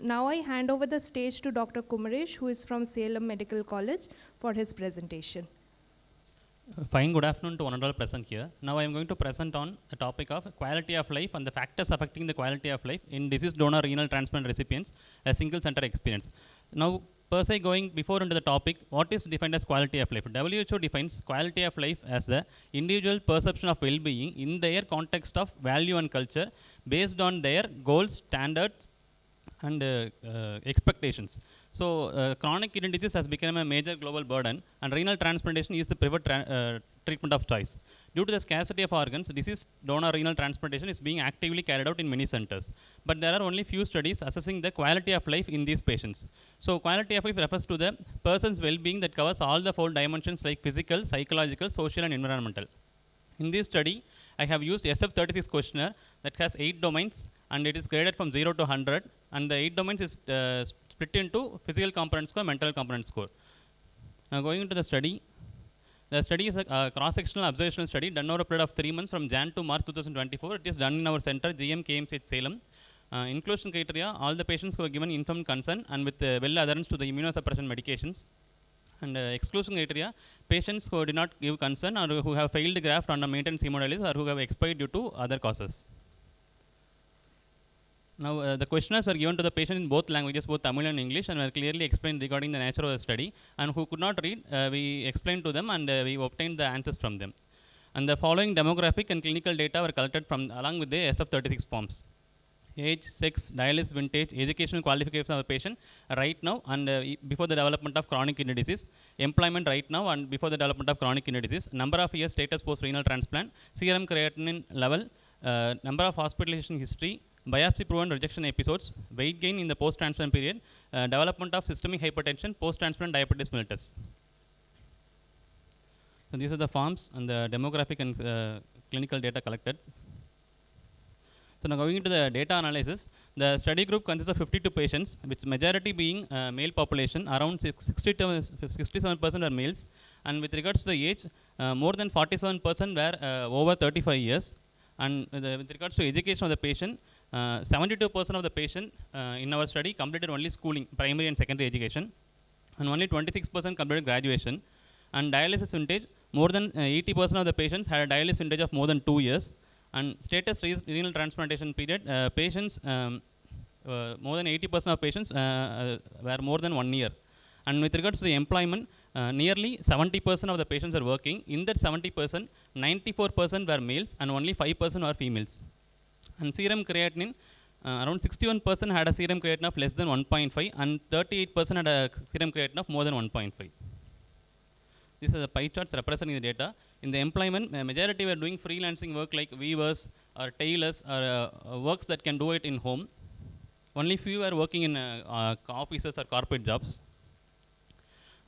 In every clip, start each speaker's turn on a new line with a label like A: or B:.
A: Now I hand over the stage to Dr. Kumaresh, who is from Salem Medical College, for his presentation.
B: Fine, good afternoon to one and all present here. Now I am going to present on a topic of quality of life and the factors affecting the quality of life in deceased donor renal transplant recipients, a single center experience. Now, per se, going before into the topic, what is defined as quality of life? WHO defines quality of life as the individual perception of well-being in their context of value and culture based on their goals, standards, and expectations. So, chronic kidney disease has become a major global burden, and renal transplantation is the preferred treatment of choice. Due to the scarcity of organs, deceased donor renal transplantation is being actively carried out in many centers. But there are only few studies assessing the quality of life in these patients. So, quality of life refers to the person's well-being that covers all the 4 dimensions like physical, psychological, social, and environmental. In this study, I have used SF36 questionnaire that has 8 domains, and it is graded from 0 to 100, and the 8 domains is split into physical component score, mental component score. Now going into the study is a cross-sectional observational study done over a period of 3 months from Jan to March 2024. It is done in our center, GM KMCH Salem. Inclusion criteria, all the patients who are given informed consent and with well adherence to the immunosuppression medications. And exclusion criteria, patients who did not give consent or who have failed graft on a maintenance hemodialysis or who have expired due to other causes. Now, the questionnaires were given to the patient in both languages, both Tamil and English, and were clearly explained regarding the nature of the study. And who could not read, we explained to them, and we obtained the answers from them. And the following demographic and clinical data were collected from along with the SF36 forms: age, sex, dialysis vintage, educational qualifications of the patient right now and before the development of chronic kidney disease, employment right now and before the development of chronic kidney disease, number of years status post renal transplant, serum creatinine level, number of hospitalization history, biopsy proven rejection episodes, weight gain in the post transplant period, development of systemic hypertension, post transplant diabetes mellitus. So these are the forms and the demographic and clinical data collected. So now going into the data analysis, the study group consists of 52 patients, which majority being male population, around 67% are males, and with regards to the age, more than 47% were over 35 years, and with regards to education of the patient, 72% of the patient in our study completed only schooling, primary and secondary education, and only 26% completed graduation, and dialysis vintage, more than 80% of the patients had a dialysis vintage of more than 2 years. And status renal transplantation period, patients, more than 80% of patients were more than 1 year. And with regards to the employment, nearly 70% of the patients are working. In that 70%, 94% were males and only 5% were females. And serum creatinine, around 61% had a serum creatinine of less than 1.5 and 38% had a serum creatinine of more than 1.5. These are the pie charts representing the data. In the employment, majority were doing freelancing work like weavers or tailors or works that can do it in home. Only few were working in offices or corporate jobs.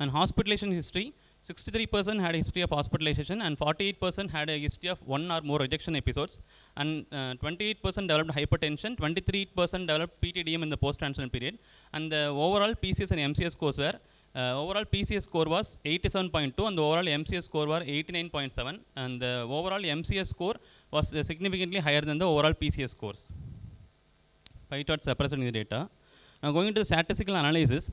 B: And hospitalization history, 63% had a history of hospitalization and 48% had a history of 1 or more rejection episodes, and 28% developed hypertension, 23% developed PTDM in the post-transplant period, and the overall PCS and MCS scores were overall PCS score was 87.2 and the overall MCS score was 89.7, and the overall MCS score was significantly higher than the overall PCS scores. Pie charts representing the data. Now going into the statistical analysis,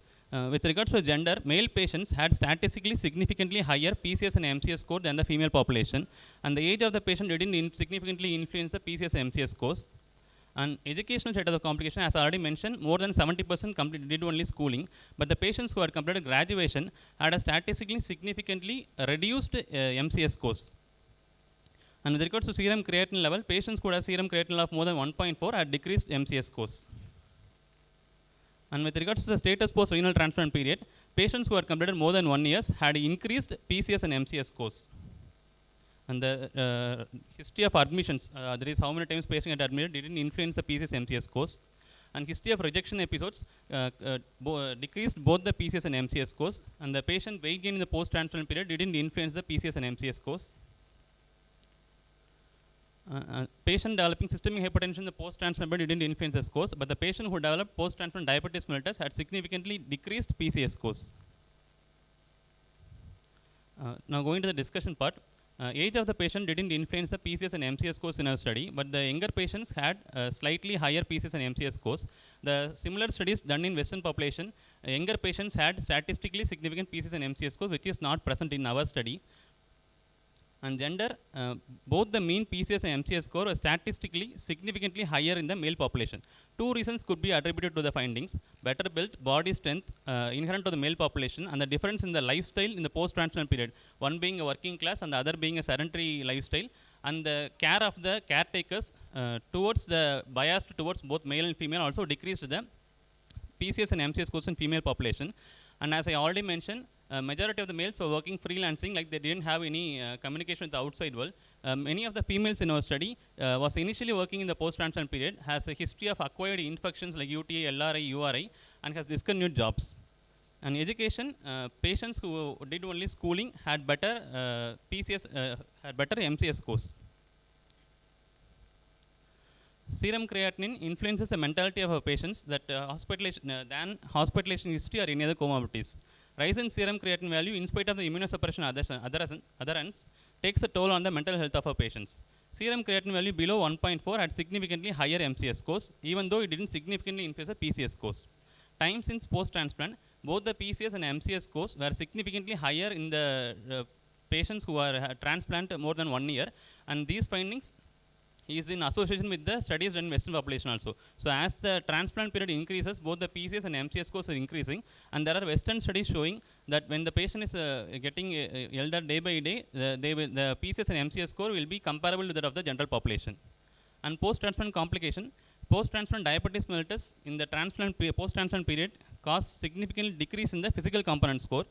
B: with regards to gender, male patients had statistically significantly higher PCS and MCS score than the female population, and the age of the patient didn't significantly influence the PCS and MCS scores. And educational state of the complication, as I already mentioned, more than 70% did only schooling, but the patients who had completed graduation had a statistically significantly reduced MCS scores. And with regards to serum creatinine level, patients who had serum creatinine level of more than 1.4 had decreased MCS scores. And with regards to the status post renal transplant period, patients who had completed more than 1 year had increased PCS and MCS scores. And the history of admissions, that is how many times patient had admitted, didn't influence the PCS MCS scores. And history of rejection episodes decreased both the PCS and MCS scores. And the patient weight gain in the post-transplant period didn't influence the PCS and MCS scores. Patient developing systemic hypertension in the post-transplant period didn't influence the scores, but the patient who developed post-transplant diabetes mellitus had significantly decreased PCS scores. Now going to the discussion part. Age of the patient didn't influence the PCS and MCS scores in our study, but the younger patients had slightly higher PCS and MCS scores. The similar studies done in Western population, younger patients had statistically significant PCS and MCS scores, which is not present in our study. And gender, both the mean PCS and MCS score are statistically significantly higher in the male population. Two reasons could be attributed to the findings: better built body strength inherent to the male population, and the difference in the lifestyle in the post-transplant period, one being a working class and the other being a sedentary lifestyle, and the care of the caretakers towards the biased towards both male and female also decreased the PCS and MCS scores in female population. And as I already mentioned, majority of the males were working freelancing, like they didn't have any communication with the outside world. Many of the females in our study was initially working in the post-transplant period, has a history of acquired infections like UTI, LRI, URI, and has discontinued jobs. And education, patients who did only schooling had better PCS, had better MCS scores. Serum creatinine influences the mentality of our patients that hospitalization history or any other comorbidities. Rise in serum creatinine value in spite of the immunosuppression other ends takes a toll on the mental health of our patients. Serum creatinine value below 1.4 had significantly higher MCS scores, even though it didn't significantly influence the PCS scores. Time since post-transplant, both the PCS and MCS scores were significantly higher in the patients who are transplant more than 1 year, and these findings is in association with the studies done in Western population also. So as the transplant period increases, both the PCS and MCS scores are increasing, and there are Western studies showing that when the patient is getting elder day by day, the PCS and MCS score will be comparable to that of the general population. And post-transplant complication, post-transplant diabetes mellitus in the post-transplant period caused significant decrease in the physical component score.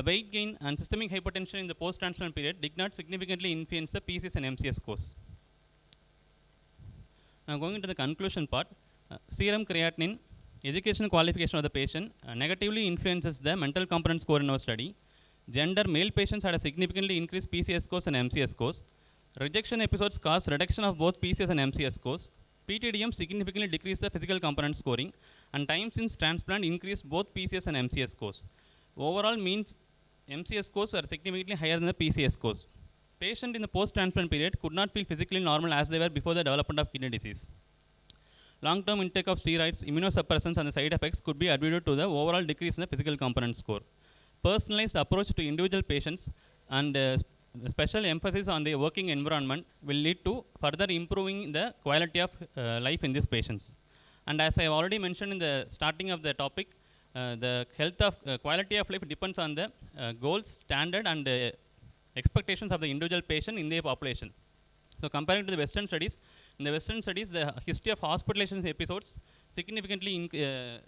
B: Weight gain and systemic hypertension in the post-transplant period did not significantly influence the PCS and MCS scores. Now going into the conclusion part, serum creatinine, educational qualification of the patient negatively influences the mental component score in our study. Gender, male patients had a significantly increased PCS scores and MCS scores. Rejection episodes caused reduction of both PCS and MCS scores. PTDM significantly decreased the physical component scoring, and time since transplant increased both PCS and MCS scores. Overall means MCS scores are significantly higher than the PCS scores. Patient in the post-transplant period could not feel physically normal as they were before the development of kidney disease. Long-term intake of steroids, immunosuppressants, and the side effects could be attributed to the overall decrease in the physical component score. Personalized approach to individual patients and special emphasis on the working environment will lead to further improving the quality of life in these patients. And as I have already mentioned in the starting of the topic, the health of quality of life depends on the goals, standard, and expectations of the individual patient in their population. So comparing to the Western studies, in the Western studies, the history of hospitalization episodes significantly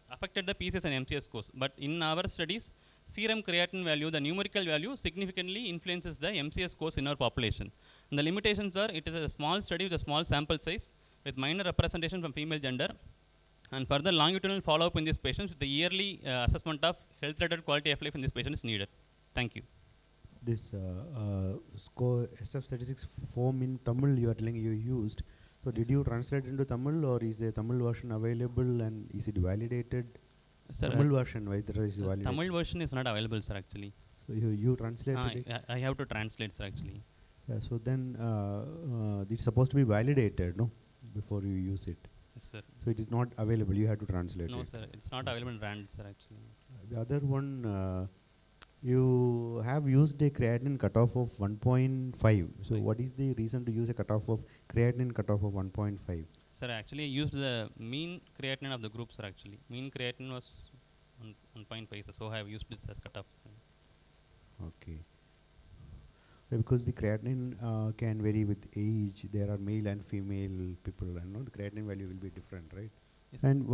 B: affected the PCS and MCS scores. But in our studies, serum creatinine value, the numerical value, significantly influences the MCS scores in our population. And the limitations are, it is a small study with a small sample size with minor representation from female gender, and further longitudinal follow-up in these patients with the yearly assessment of health-related quality of life in these patients is needed. Thank you.
C: This score SF statistics form in Tamil you are telling you used. So did you translate into Tamil, or is a Tamil version available, and is it validated?
B: Sir,
C: Tamil version, why there is validated?
B: Tamil version is not available, sir, actually.
C: So you translated it?
B: I have to translate, sir, actually.
C: Yeah, so then it's supposed to be validated, no? Before you use it.
B: Yes, sir.
C: So it is not available, you have to translate it.
B: No, sir, it's not available in RAND, sir, actually.
C: The other one, you have used a creatinine cutoff of 1.5. So
B: Right.
C: what is the reason to use a cutoff of creatinine cutoff of 1.5?
B: Sir, actually I used the mean creatinine of the group, sir, actually. Mean creatinine was 1.5, sir, so I have used this as cutoff, sir.
C: Okay. Because the creatinine can vary with age. There are male and female people, and the creatinine value will be different, right?
B: Yes.
C: And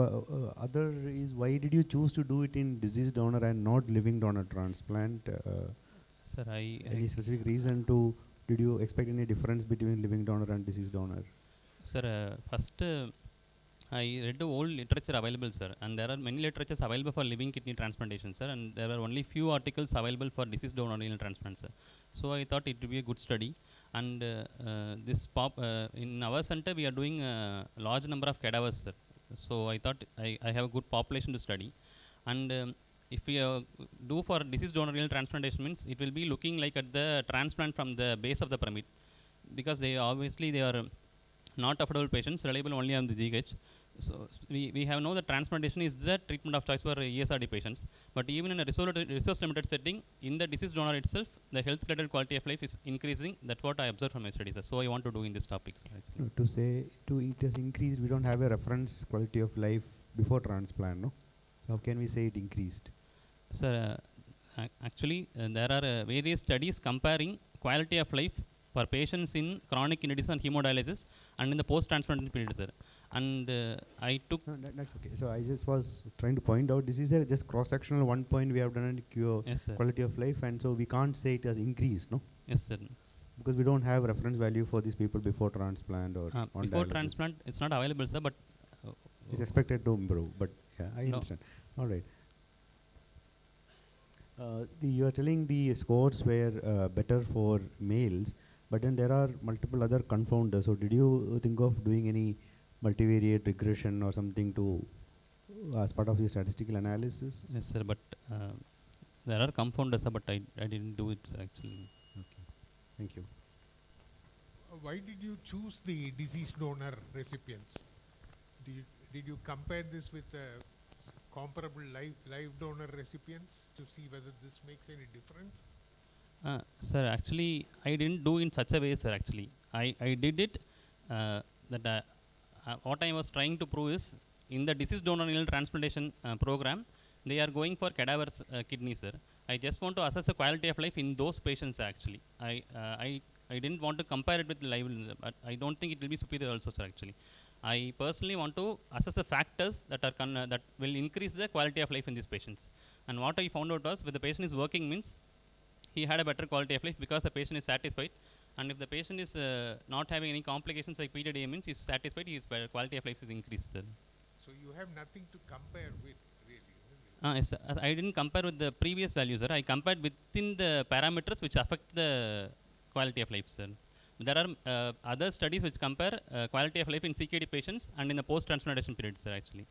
C: other is, why did you choose to do it in deceased donor and not living donor transplant?
B: Sir,
C: Any specific reason to, did you expect any difference between living donor and deceased donor?
B: Sir, first I read the old literature available, sir, and there are many literatures available for living kidney transplantation, sir, and there are only few articles available for deceased donor renal transplant, sir. So I thought it would be a good study, and in our center we are doing a large number of cadavers, sir. So I thought I have a good population to study, and if we do for deceased donor renal transplantation means it will be looking like at the transplant from the base of the pyramid, because they obviously they are not affordable patients, reliable only on the GH. So we have know that transplantation is the treatment of choice for ESRD patients. But even in a resource limited setting, in the deceased donor itself, the health related quality of life is increasing. That's what I observed from my studies. So I want to do in this topics.
C: No, to say it has increased, we don't have a reference quality of life before transplant, no? So how can we say it increased?
B: Sir, actually there are various studies comparing quality of life for patients in chronic kidney disease and hemodialysis and in the post-transplantation period, sir. And I took...
C: No, that's okay. So I just was trying to point out, this is a just cross-sectional one point we have done a cure
B: Yes, sir.
C: quality of life, and so we can't say it has increased, no?
B: Yes, sir.
C: Because we don't have reference value for these people before transplant or on
B: before
C: dialysis.
B: transplant, it's not available, sir, but...
C: It's expected to improve, but yeah, I
B: No.
C: understand. All right. You are telling the scores were better for males, but then there are multiple other confounders. So did you think of doing any multivariate regression or something to as part of your statistical analysis?
B: Yes, sir, but there are confounders, sir, but I didn't do it, sir, actually.
C: Okay. Thank you.
D: Why did you choose the deceased donor recipients? Did you compare this with comparable live donor recipients to see whether this makes any difference?
B: Sir, actually, I didn't do in such a way, sir, actually. I did it that what I was trying to prove is in the deceased donor renal transplantation program, they are going for cadaverous kidney, sir. I just want to assess the quality of life in those patients, actually. I didn't want to compare it with live, but I don't think it will be superior also, sir, actually. I personally want to assess the factors that are that will increase the quality of life in these patients. And what I found out was, when the patient is working means he had a better quality of life because the patient is satisfied. And if the patient is not having any complications like PDA means he is satisfied, his quality of life is increased, sir.
D: So you have nothing to compare with, really.
B: Yes, I didn't compare with the previous values, sir. I compared within the parameters which affect the quality of life, sir. There are other studies which compare quality of life in CKD patients and in the post-transplantation period, sir, actually.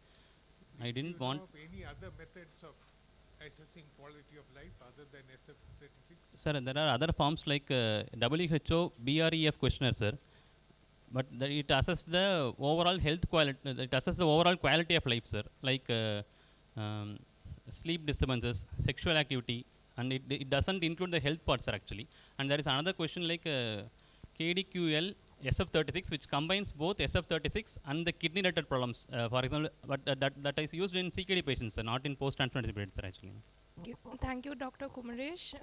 B: I didn't want...
D: Do you know of any other methods of assessing quality of life other than SF36?
B: Sir, there are other forms like WHO BREF questionnaire, sir. But it assesses the overall health quality, it assesses the overall quality of life, sir. Like sleep disturbances, sexual activity, and it doesn't include the health parts, sir, actually. And there is another question like KDQL SF36, which combines both SF36 and the kidney related problems, for example, but that is used in CKD patients, sir, not in post-transplantation periods, sir, actually.
A: Thank you, Dr. Kumaresh.